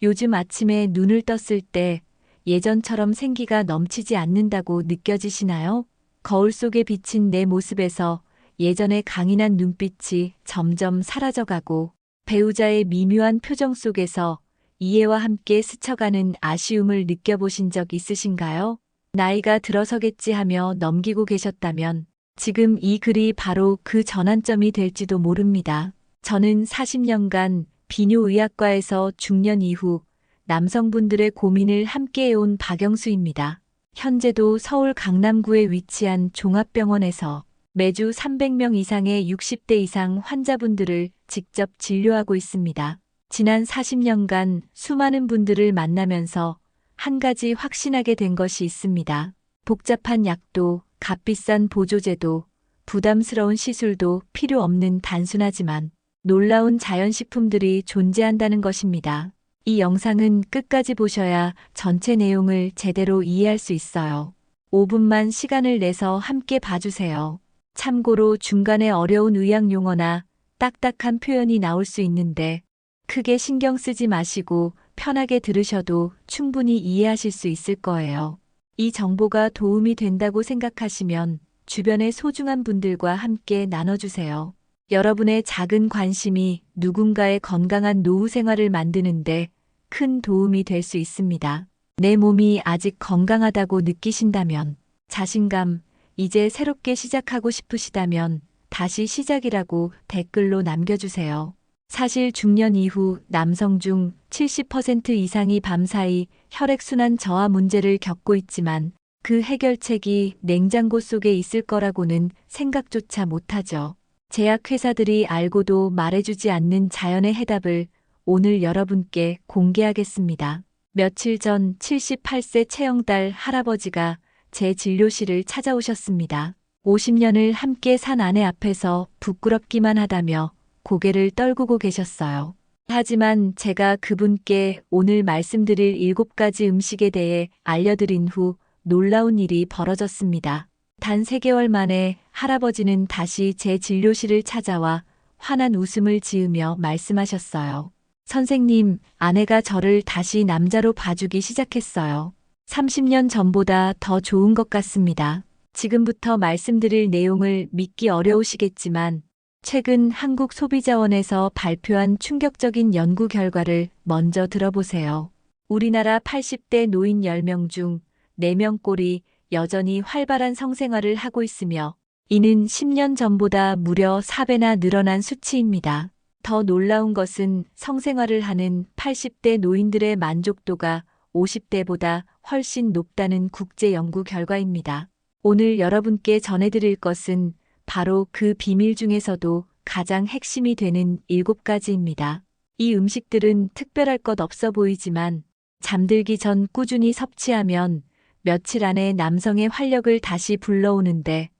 요즘 아침에 눈을 떴을 때 예전처럼 생기가 넘치지 않는다고 느껴지시나요? 거울 속에 비친 내 모습에서 예전의 강인한 눈빛이 점점 사라져가고 배우자의 미묘한 표정 속에서 이해와 함께 스쳐가는 아쉬움을 느껴보신 적 있으신가요? 나이가 들어서겠지 하며 넘기고 계셨다면 지금 이 글이 바로 그 전환점이 될지도 모릅니다. 저는 40년간 비뇨의학과에서 중년 이후 남성분들의 고민을 함께해온 박영수입니다. 현재도 서울 강남구에 위치한 종합병원에서 매주 300명 이상의 60대 이상 환자분들을 직접 진료하고 있습니다. 지난 40년간 수많은 분들을 만나면서 한 가지 확신하게 된 것이 있습니다. 복잡한 약도, 값비싼 보조제도, 부담스러운 시술도 필요 없는 단순하지만 놀라운 자연식품들이 존재한다는 것입니다. 이 영상은 끝까지 보셔야 전체 내용을 제대로 이해할 수 있어요. 5분만 시간을 내서 함께 봐주세요. 참고로 중간에 어려운 의학 용어나 딱딱한 표현이 나올 수 있는데 크게 신경 쓰지 마시고 편하게 들으셔도 충분히 이해하실 수 있을 거예요. 이 정보가 도움이 된다고 생각하시면 주변의 소중한 분들과 함께 나눠주세요. 여러분의 작은 관심이 누군가의 건강한 노후 생활을 만드는데 큰 도움이 될 수 있습니다. 내 몸이 아직 건강하다고 느끼신다면, 자신감, 이제 새롭게 시작하고 싶으시다면 다시 시작이라고 댓글로 남겨주세요. 사실 중년 이후 남성 중 70% 이상이 밤사이 혈액순환 저하 문제를 겪고 있지만 그 해결책이 냉장고 속에 있을 거라고는 생각조차 못하죠. 제약회사들이 알고도 말해주지 않는 자연의 해답을 오늘 여러분께 공개하겠습니다. 며칠 전 78세 채영달 할아버지가 제 진료실을 찾아오셨습니다. 50년을 함께 산 아내 앞에서 부끄럽기만 하다며 고개를 떨구고 계셨어요. 하지만 제가 그분께 오늘 말씀드릴 7가지 음식에 대해 알려드린 후 놀라운 일이 벌어졌습니다. 단 3개월 만에 할아버지는 다시 제 진료실을 찾아와 환한 웃음을 지으며 말씀하셨어요. 선생님, 아내가 저를 다시 남자로 봐주기 시작했어요. 30년 전보다 더 좋은 것 같습니다. 지금부터 말씀드릴 내용을 믿기 어려우시겠지만 최근 한국소비자원에서 발표한 충격적인 연구 결과를 먼저 들어보세요. 우리나라 80대 노인 10명 중 4명꼴이 여전히 활발한 성생활을 하고 있으며 이는 10년 전보다 무려 4배나 늘어난 수치입니다. 더 놀라운 것은 성생활을 하는 80대 노인들의 만족도가 50대보다 훨씬 높다는 국제 연구 결과입니다. 오늘 여러분께 전해드릴 것은 바로 그 비밀 중에서도 가장 핵심이 되는 7가지입니다. 이 음식들은 특별할 것 없어 보이지만 잠들기 전 꾸준히 섭취하면 며칠 안에 남성의 활력을 다시 불러오는데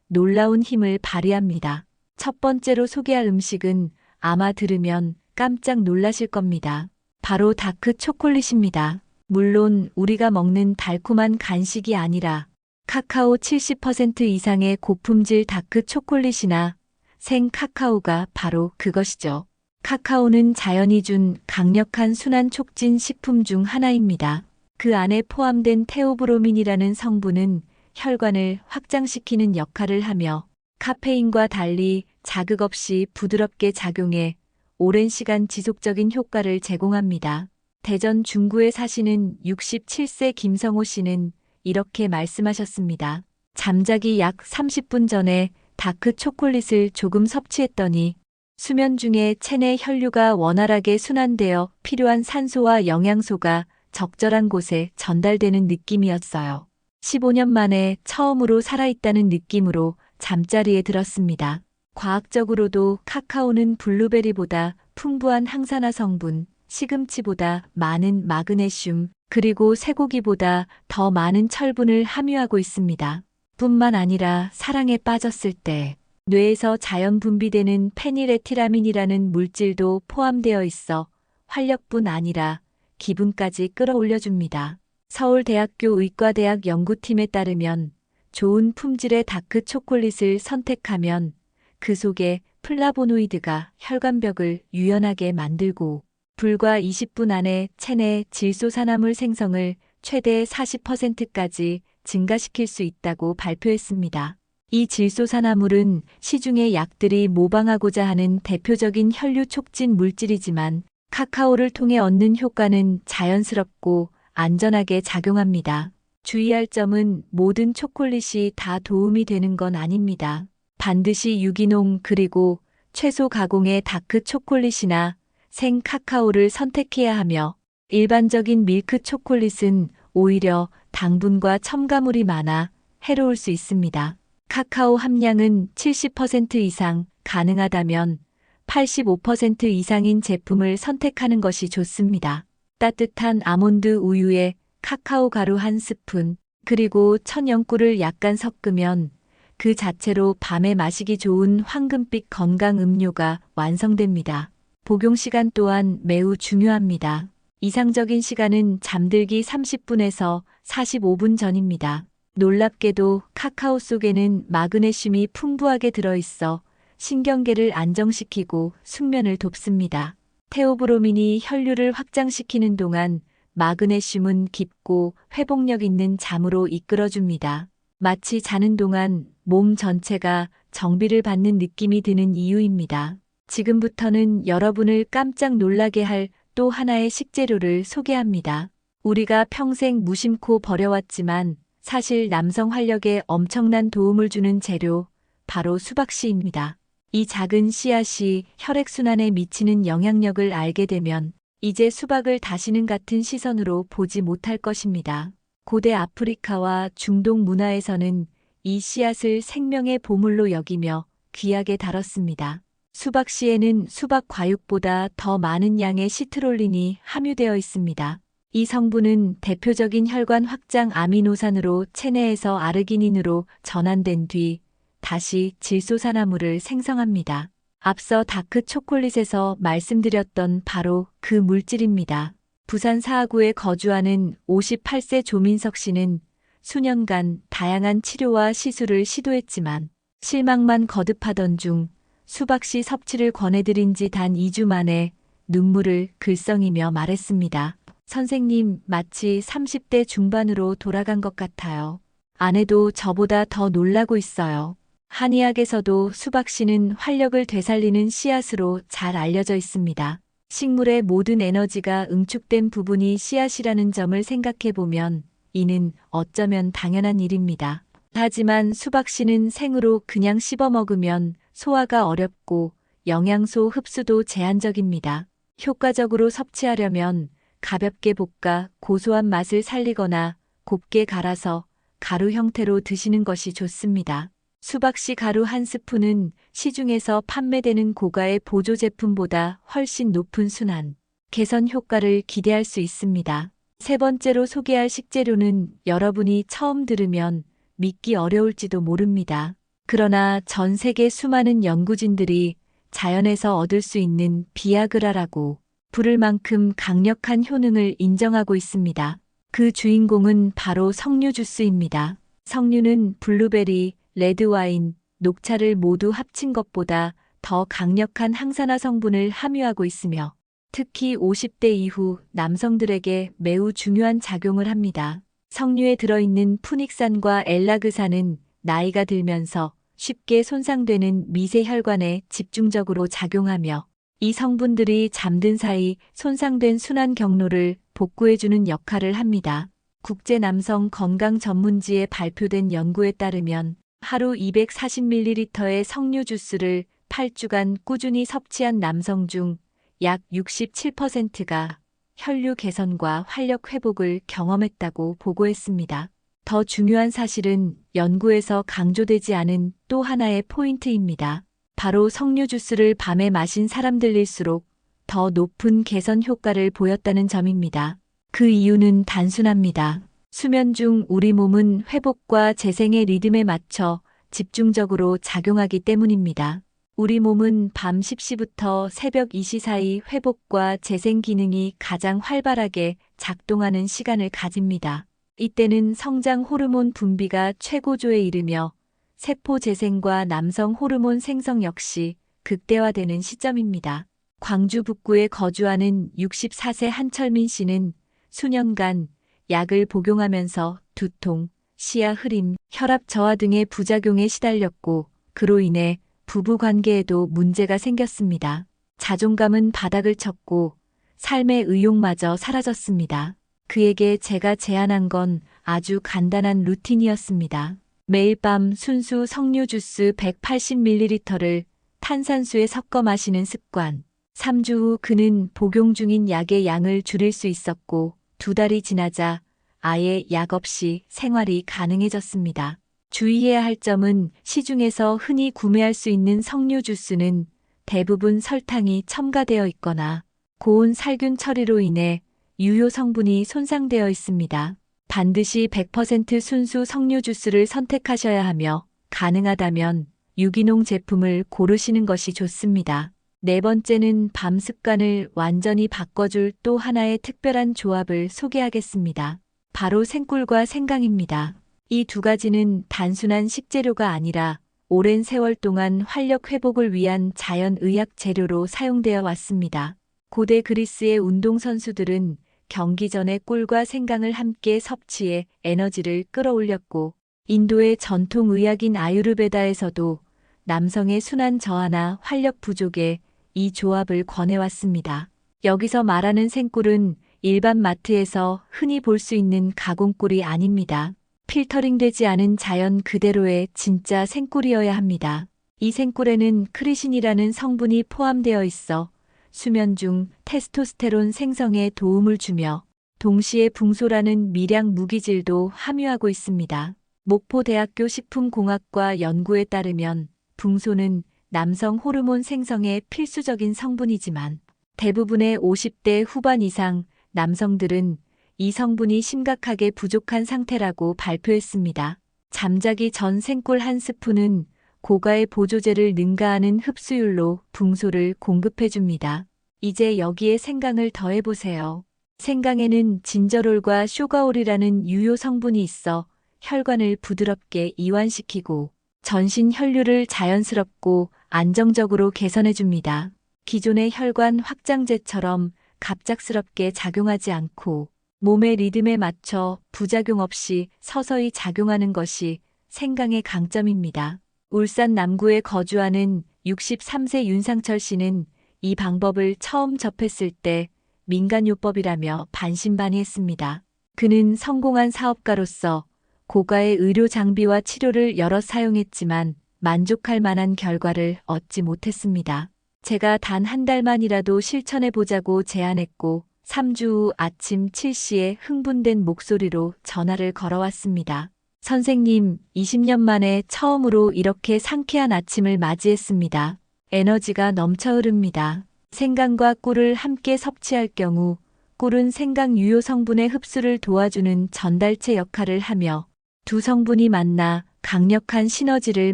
놀라운 힘을 발휘합니다. 첫 번째로 소개할 음식은 아마 들으면 깜짝 놀라실 겁니다. 바로 다크 초콜릿입니다. 물론 우리가 먹는 달콤한 간식이 아니라 카카오 70% 이상의 고품질 다크 초콜릿이나 생 카카오가 바로 그것이죠. 카카오는 자연이 준 강력한 순환 촉진 식품 중 하나입니다. 그 안에 포함된 테오브로민이라는 성분은 혈관을 확장시키는 역할을 하며 카페인과 달리 자극 없이 부드럽게 작용해 오랜 시간 지속적인 효과를 제공합니다. 대전 중구에 사시는 67세 김성호 씨는 이렇게 말씀하셨습니다. 잠자기 약 30분 전에 다크 초콜릿을 조금 섭취했더니 수면 중에 체내 혈류가 원활하게 순환되어 필요한 산소와 영양소가 적절한 곳에 전달되는 느낌이었어요. 15년 만에 처음으로 살아있다는 느낌으로 잠자리에 들었습니다. 과학적으로도 카카오는 블루베리보다 풍부한 항산화 성분, 시금치보다 많은 마그네슘, 그리고 쇠고기보다 더 많은 철분을 함유하고 있습니다. 뿐만 아니라 사랑에 빠졌을 때 뇌에서 자연 분비되는 페닐에티라민이라는 물질도 포함되어 있어 활력뿐 아니라 기분까지 끌어올려줍니다. 서울대학교 의과대학 연구팀에 따르면 좋은 품질의 다크 초콜릿을 선택하면 그 속에 플라보노이드가 혈관벽을 유연하게 만들고 불과 20분 안에 체내 질소산화물 생성을 최대 40%까지 증가시킬 수 있다고 발표했습니다. 이 질소산화물은 시중의 약들이 모방하고자 하는 대표적인 혈류 촉진 물질이지만 카카오를 통해 얻는 효과는 자연스럽고 안전하게 작용합니다. 주의할 점은 모든 초콜릿이 다 도움이 되는 건 아닙니다. 반드시 유기농 그리고 최소 가공의 다크 초콜릿이나 생 카카오를 선택해야 하며 일반적인 밀크 초콜릿은 오히려 당분과 첨가물이 많아 해로울 수 있습니다. 카카오 함량은 70% 이상, 가능하다면 85% 이상인 제품을 선택하는 것이 좋습니다. 따뜻한 아몬드 우유에 카카오 가루 한 스푼, 그리고 천연꿀을 약간 섞으면 그 자체로 밤에 마시기 좋은 황금빛 건강 음료가 완성됩니다. 복용 시간 또한 매우 중요합니다. 이상적인 시간은 잠들기 30분에서 45분 전입니다. 놀랍게도 카카오 속에는 마그네슘이 풍부하게 들어있어 신경계를 안정시키고 숙면을 돕습니다. 테오브로민이 혈류를 확장시키는 동안 마그네슘은 깊고 회복력 있는 잠으로 이끌어줍니다. 마치 자는 동안 몸 전체가 정비를 받는 느낌이 드는 이유입니다. 지금부터는 여러분을 깜짝 놀라게 할 또 하나의 식재료를 소개합니다. 우리가 평생 무심코 버려왔지만 사실 남성 활력에 엄청난 도움을 주는 재료, 바로 수박씨입니다. 이 작은 씨앗이 혈액순환에 미치는 영향력을 알게 되면 이제 수박을 다시는 같은 시선으로 보지 못할 것입니다. 고대 아프리카와 중동 문화에서는 이 씨앗을 생명의 보물로 여기며 귀하게 다뤘습니다. 수박씨에는 수박 과육보다 더 많은 양의 시트롤린이 함유되어 있습니다. 이 성분은 대표적인 혈관 확장 아미노산으로 체내에서 아르기닌으로 전환된 뒤 다시 질소산화물을 생성합니다. 앞서 다크 초콜릿에서 말씀드렸던 바로 그 물질입니다. 부산 사하구에 거주하는 58세 조민석 씨는 수년간 다양한 치료와 시술을 시도했지만 실망만 거듭하던 중 수박씨 섭취를 권해드린 지 단 2주 만에 눈물을 글썽이며 말했습니다. 선생님, 마치 30대 중반으로 돌아간 것 같아요. 아내도 저보다 더 놀라고 있어요. 한의학에서도 수박씨는 활력을 되살리는 씨앗으로 잘 알려져 있습니다. 식물의 모든 에너지가 응축된 부분이 씨앗이라는 점을 생각해보면 이는 어쩌면 당연한 일입니다. 하지만 수박씨는 생으로 그냥 씹어 먹으면 소화가 어렵고 영양소 흡수도 제한적입니다. 효과적으로 섭취하려면 가볍게 볶아 고소한 맛을 살리거나 곱게 갈아서 가루 형태로 드시는 것이 좋습니다. 수박씨 가루 한 스푼은 시중에서 판매되는 고가의 보조 제품보다 훨씬 높은 순환, 개선 효과를 기대할 수 있습니다. 세 번째로 소개할 식재료는 여러분이 처음 들으면 믿기 어려울지도 모릅니다. 그러나 전 세계 수많은 연구진들이 자연에서 얻을 수 있는 비아그라라고 부를 만큼 강력한 효능을 인정하고 있습니다. 그 주인공은 바로 석류 주스입니다. 석류는 블루베리, 레드와인, 녹차를 모두 합친 것보다 더 강력한 항산화 성분을 함유하고 있으며 특히 50대 이후 남성들에게 매우 중요한 작용을 합니다. 석류에 들어있는 푸닉산과 엘라그산은 나이가 들면서 쉽게 손상되는 미세혈관에 집중적으로 작용하며 이 성분들이 잠든 사이 손상된 순환 경로를 복구해주는 역할을 합니다. 국제 남성 건강 전문지에 발표된 연구에 따르면 하루 240ml의 석류 주스를 8주간 꾸준히 섭취한 남성 중 약 67%가 혈류 개선과 활력 회복을 경험했다고 보고했습니다. 더 중요한 사실은 연구에서 강조되지 않은 또 하나의 포인트입니다. 바로 석류 주스를 밤에 마신 사람들일수록 더 높은 개선 효과를 보였다는 점입니다. 그 이유는 단순합니다. 수면 중 우리 몸은 회복과 재생의 리듬에 맞춰 집중적으로 작용하기 때문입니다. 우리 몸은 밤 10시부터 새벽 2시 사이 회복과 재생 기능이 가장 활발하게 작동하는 시간을 가집니다. 이때는 성장 호르몬 분비가 최고조에 이르며 세포 재생과 남성 호르몬 생성 역시 극대화되는 시점입니다. 광주 북구에 거주하는 64세 한철민 씨는 수년간 약을 복용하면서 두통, 시야 흐림, 혈압 저하 등의 부작용에 시달렸고 그로 인해 부부 관계에도 문제가 생겼습니다. 자존감은 바닥을 쳤고 삶의 의욕마저 사라졌습니다. 그에게 제가 제안한 건 아주 간단한 루틴이었습니다. 매일 밤 순수 석류 주스 180ml를 탄산수에 섞어 마시는 습관. 3주 후 그는 복용 중인 약의 양을 줄일 수 있었고 2달이 지나자 아예 약 없이 생활이 가능해졌습니다. 주의해야 할 점은 시중에서 흔히 구매할 수 있는 석류 주스는 대부분 설탕이 첨가되어 있거나 고온 살균 처리로 인해 유효 성분이 손상되어 있습니다. 반드시 100% 순수 석류 주스를 선택하셔야 하며 가능하다면 유기농 제품을 고르시는 것이 좋습니다. 네 번째는 밤 습관을 완전히 바꿔줄 또 하나의 특별한 조합을 소개하겠습니다. 바로 생꿀과 생강입니다. 이 두 가지는 단순한 식재료가 아니라 오랜 세월 동안 활력 회복을 위한 자연의학 재료로 사용되어 왔습니다. 고대 그리스의 운동선수들은 경기 전에 꿀과 생강을 함께 섭취해 에너지를 끌어올렸고 인도의 전통의학인 아유르베다에서도 남성의 순환 저하나 활력 부족에 이 조합을 권해왔습니다. 여기서 말하는 생꿀은 일반 마트에서 흔히 볼 수 있는 가공꿀이 아닙니다. 필터링되지 않은 자연 그대로의 진짜 생꿀이어야 합니다. 이 생꿀에는 크리신이라는 성분이 포함되어 있어 수면 중 테스토스테론 생성에 도움을 주며 동시에 붕소라는 미량 무기질도 함유하고 있습니다. 목포대학교 식품공학과 연구에 따르면 붕소는 남성 호르몬 생성에 필수적인 성분이지만 대부분의 50대 후반 이상 남성들은 이 성분이 심각하게 부족한 상태라고 발표했습니다. 잠자기 전 생꿀 한 스푼은 고가의 보조제를 능가하는 흡수율로 붕소를 공급해줍니다. 이제 여기에 생강을 더해보세요. 생강에는 진저롤과 쇼가올이라는 유효 성분이 있어 혈관을 부드럽게 이완시키고 전신 혈류를 자연스럽고 안정적으로 개선해줍니다. 기존의 혈관 확장제처럼 갑작스럽게 작용하지 않고 몸의 리듬에 맞춰 부작용 없이 서서히 작용하는 것이 생강의 강점입니다. 울산 남구에 거주하는 63세 윤상철 씨는 이 방법을 처음 접했을 때 민간요법이라며 반신반의했습니다. 그는 성공한 사업가로서 고가의 의료 장비와 치료를 여러 사용했지만 만족할 만한 결과를 얻지 못했습니다. 제가 단 한 달만이라도 실천해보자고 제안했고 3주 후 아침 7시에 흥분된 목소리로 전화를 걸어왔습니다. 선생님, 20년 만에 처음으로 이렇게 상쾌한 아침을 맞이했습니다. 에너지가 넘쳐 흐릅니다. 생강과 꿀을 함께 섭취할 경우 꿀은 생강 유효 성분의 흡수를 도와주는 전달체 역할을 하며 두 성분이 만나 강력한 시너지를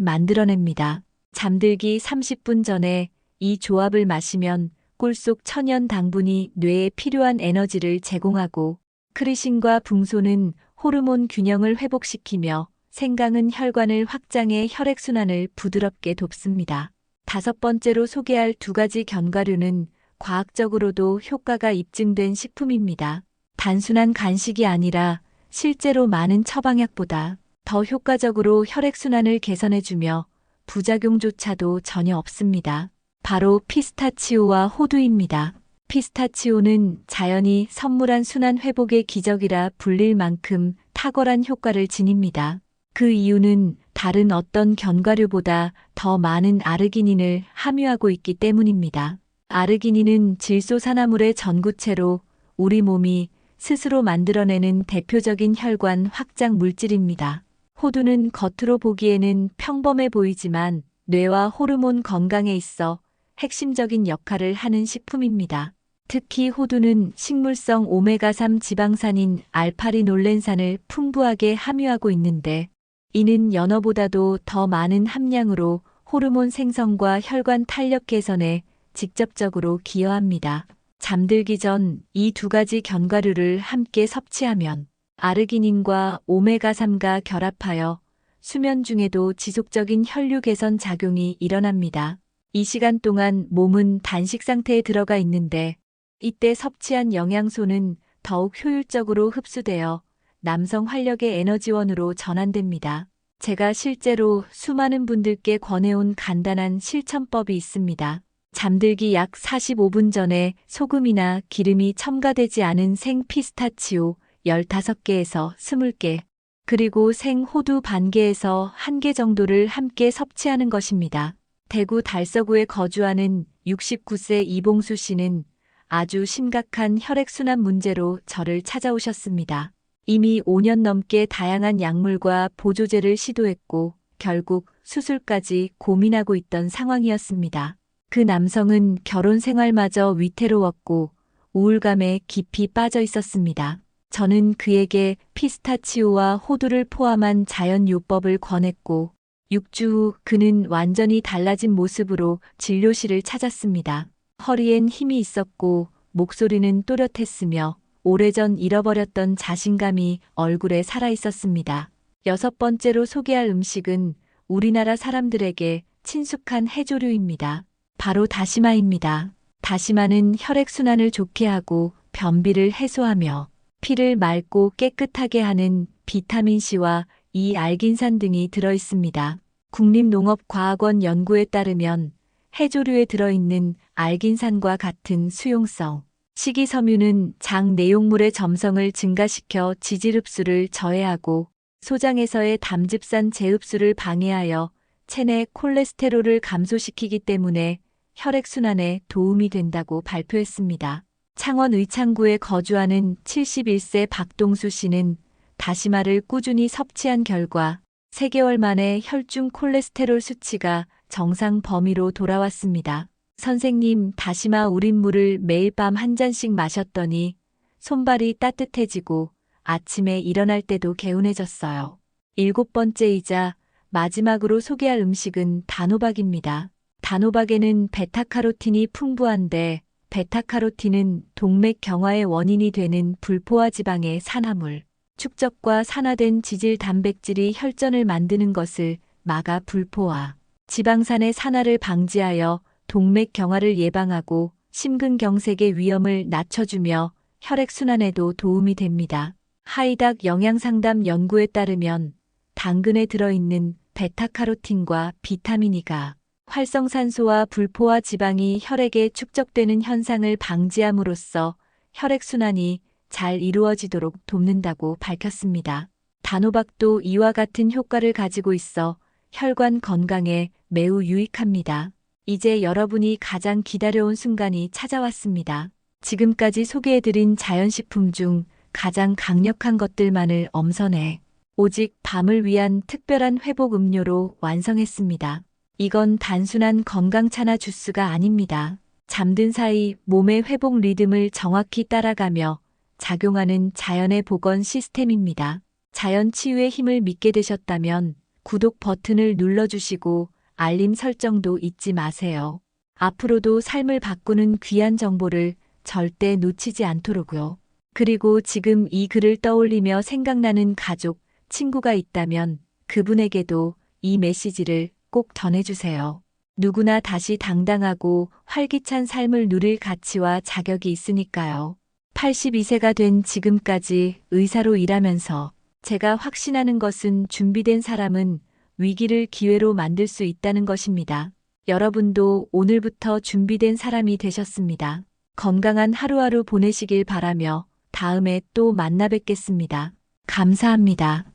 만들어냅니다. 잠들기 30분 전에 이 조합을 마시면 꿀 속 천연 당분이 뇌에 필요한 에너지를 제공하고 크리신과 붕소는 호르몬 균형을 회복시키며 생강은 혈관을 확장해 혈액순환을 부드럽게 돕습니다. 다섯 번째로 소개할 두 가지 견과류는 과학적으로도 효과가 입증된 식품입니다. 단순한 간식이 아니라 실제로 많은 처방약보다 더 효과적으로 혈액순환을 개선해주며 부작용조차도 전혀 없습니다. 바로 피스타치오와 호두입니다. 피스타치오는 자연이 선물한 순환 회복의 기적이라 불릴 만큼 탁월한 효과를 지닙니다. 그 이유는 다른 어떤 견과류보다 더 많은 아르기닌을 함유하고 있기 때문입니다. 아르기닌은 질소산화물의 전구체로 우리 몸이 스스로 만들어내는 대표적인 혈관 확장 물질입니다. 호두는 겉으로 보기에는 평범해 보이지만 뇌와 호르몬 건강에 있어 핵심적인 역할을 하는 식품입니다. 특히 호두는 식물성 오메가3 지방산인 알파리놀렌산을 풍부하게 함유하고 있는데 이는 연어보다도 더 많은 함량으로 호르몬 생성과 혈관 탄력 개선에 직접적으로 기여합니다. 잠들기 전 이 두 가지 견과류를 함께 섭취하면 아르기닌과 오메가3가 결합하여 수면 중에도 지속적인 혈류 개선 작용이 일어납니다. 이 시간 동안 몸은 단식 상태에 들어가 있는데 이때 섭취한 영양소는 더욱 효율적으로 흡수되어 남성 활력의 에너지원으로 전환됩니다. 제가 실제로 수많은 분들께 권해온 간단한 실천법이 있습니다. 잠들기 약 45분 전에 소금이나 기름이 첨가되지 않은 생 피스타치오 15개에서 20개, 그리고 생 호두 반 개에서 1개 정도를 함께 섭취하는 것입니다. 대구 달서구에 거주하는 69세 이봉수 씨는 아주 심각한 혈액순환 문제로 저를 찾아오셨습니다. 이미 5년 넘게 다양한 약물과 보조제를 시도했고 결국 수술까지 고민하고 있던 상황이었습니다. 그 남성은 결혼 생활마저 위태로웠고 우울감에 깊이 빠져 있었습니다. 저는 그에게 피스타치오와 호두를 포함한 자연요법을 권했고 6주 후 그는 완전히 달라진 모습으로 진료실을 찾았습니다. 허리엔 힘이 있었고 목소리는 또렷했으며 오래전 잃어버렸던 자신감이 얼굴에 살아있었습니다. 6번째로 소개할 음식은 우리나라 사람들에게 친숙한 해조류입니다. 바로 다시마입니다. 다시마는 혈액순환을 좋게 하고 변비를 해소하며 피를 맑고 깨끗하게 하는 비타민C와 이 알긴산 등이 들어있습니다. 국립농업과학원 연구에 따르면 해조류에 들어있는 알긴산과 같은 수용성, 식이섬유는 장 내용물의 점성을 증가시켜 지질 흡수를 저해하고 소장에서의 담즙산 재흡수를 방해하여 체내 콜레스테롤을 감소시키기 때문에 혈액순환에 도움이 된다고 발표했습니다. 창원 의창구에 거주하는 71세 박동수 씨는 다시마를 꾸준히 섭취한 결과 3개월 만에 혈중 콜레스테롤 수치가 정상 범위로 돌아왔습니다. 선생님, 다시마 우린 물을 매일 밤 한 잔씩 마셨더니 손발이 따뜻해지고 아침에 일어날 때도 개운해졌어요. 7번째이자 마지막으로 소개할 음식은 단호박입니다. 단호박에는 베타카로틴이 풍부한데 베타카로틴은 동맥 경화의 원인이 되는 불포화 지방의 산화물, 축적과 산화된 지질 단백질이 혈전을 만드는 것을 막아 불포화, 지방산의 산화를 방지하여 동맥 경화를 예방하고 심근경색의 위험을 낮춰주며 혈액순환에도 도움이 됩니다. 하이닥 영양상담 연구에 따르면 당근에 들어있는 베타카로틴과 비타민 E가 활성산소와 불포화 지방이 혈액에 축적되는 현상을 방지함으로써 혈액순환이 잘 이루어지도록 돕는다고 밝혔습니다. 단호박도 이와 같은 효과를 가지고 있어 혈관 건강에 매우 유익합니다. 이제 여러분이 가장 기다려온 순간이 찾아왔습니다. 지금까지 소개해드린 자연식품 중 가장 강력한 것들만을 엄선해 오직 밤을 위한 특별한 회복 음료로 완성했습니다. 이건 단순한 건강차나 주스가 아닙니다. 잠든 사이 몸의 회복 리듬을 정확히 따라가며 작용하는 자연의 복원 시스템입니다. 자연 치유의 힘을 믿게 되셨다면 구독 버튼을 눌러주시고 알림 설정도 잊지 마세요. 앞으로도 삶을 바꾸는 귀한 정보를 절대 놓치지 않도록요. 그리고 지금 이 글을 떠올리며 생각나는 가족, 친구가 있다면 그분에게도 이 메시지를 꼭 전해주세요. 누구나 다시 당당하고 활기찬 삶을 누릴 가치와 자격이 있으니까요. 82세가 된 지금까지 의사로 일하면서 제가 확신하는 것은 준비된 사람은 위기를 기회로 만들 수 있다는 것입니다. 여러분도 오늘부터 준비된 사람이 되셨습니다. 건강한 하루하루 보내시길 바라며 다음에 또 만나 뵙겠습니다. 감사합니다.